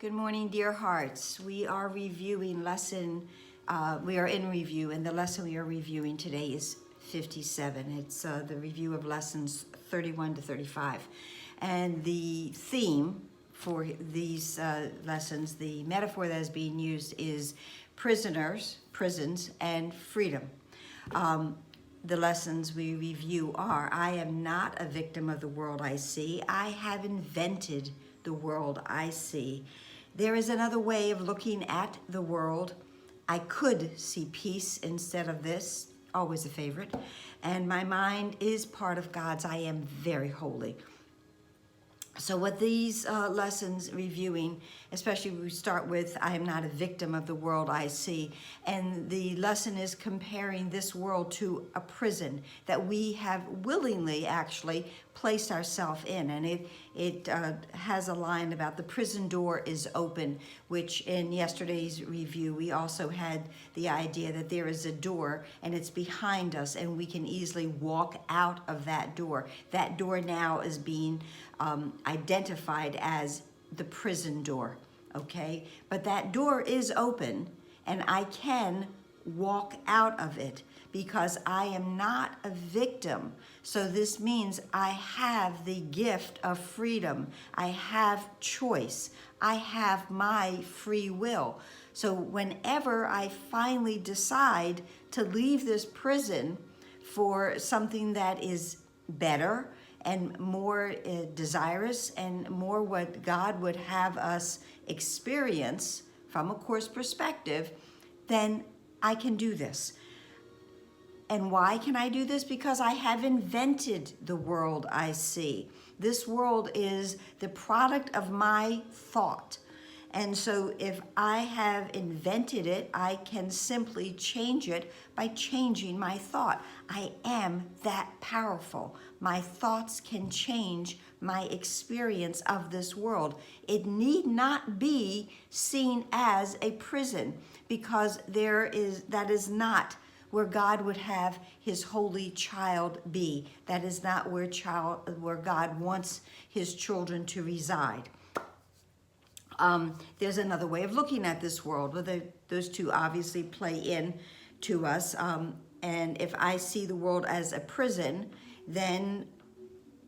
Good morning, dear hearts. We are reviewing we are in review, and the lesson we are reviewing today is 57. It's the review of lessons 31 to 35. And the theme for these lessons, the metaphor that is being used is prisons, and freedom. The lessons we review are: I am not a victim of the world I see. I have invented the world I see. There is another way of looking at the world. I could see peace instead of this, always a favorite. And my mind is part of God's. I am very holy. So what these lessons reviewing, especially we start with, I am not a victim of the world I see. And the lesson is comparing this world to a prison that we have willingly actually placed ourselves in. And it has a line about the prison door is open, which in yesterday's review, we also had the idea that there is a door and it's behind us and we can easily walk out of that door. That door now is being identified as the prison door, okay? But that door is open and I can walk out of it because I am not a victim. So this means I have the gift of freedom. I have choice. I have my free will. So whenever I finally decide to leave this prison for something that is better and more desirous and more what God would have us experience from a Course perspective, then I can do this. And why can I do this? Because I have invented the world I see. This world is the product of my thought. And so if I have invented it, I can simply change it by changing my thought. I am that powerful. My thoughts can change my experience of this world. It need not be seen as a prison, because that is not where God would have his holy child be. That is not where God wants his children to reside. There's another way of looking at this world. Well, those two obviously play in to us. And if I see the world as a prison, then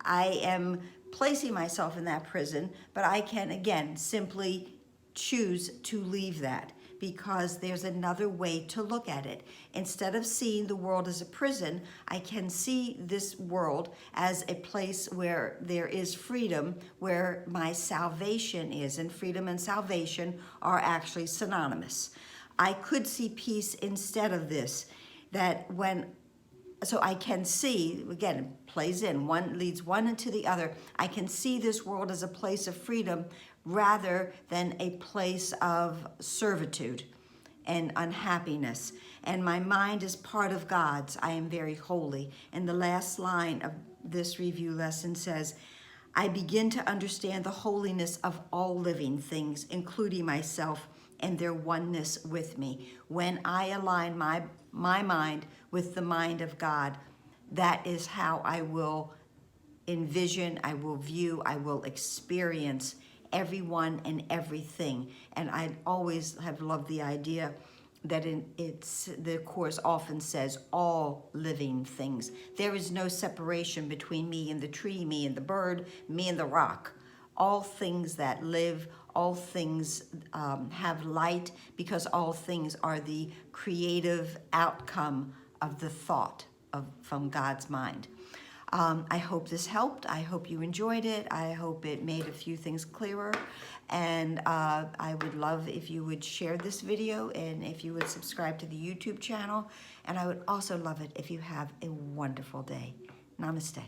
I am placing myself in that prison, but I can, again, simply choose to leave that, because there's another way to look at it. Instead of seeing the world as a prison, I can see this world as a place where there is freedom, where my salvation is. And freedom and salvation are actually synonymous. I could see peace instead of this. So I can see, again, it plays in, one leads one into the other. I can see this world as a place of freedom rather than a place of servitude and unhappiness. And my mind is part of God's. I am very holy. And the last line of this review lesson says, I begin to understand the holiness of all living things, including myself, and their oneness with me. When I align my mind with the mind of God, that is how I will envision, I will view, I will experience everyone and everything. And I always have loved the idea that the Course often says all living things. There is no separation between me and the tree, me and the bird, me and the rock. All things that live, all things have light, because all things are the creative outcome of the thought from God's mind. I hope this helped. I hope you enjoyed it. I hope it made a few things clearer. And I would love if you would share this video and if you would subscribe to the YouTube channel. And I would also love it if you have a wonderful day. Namaste.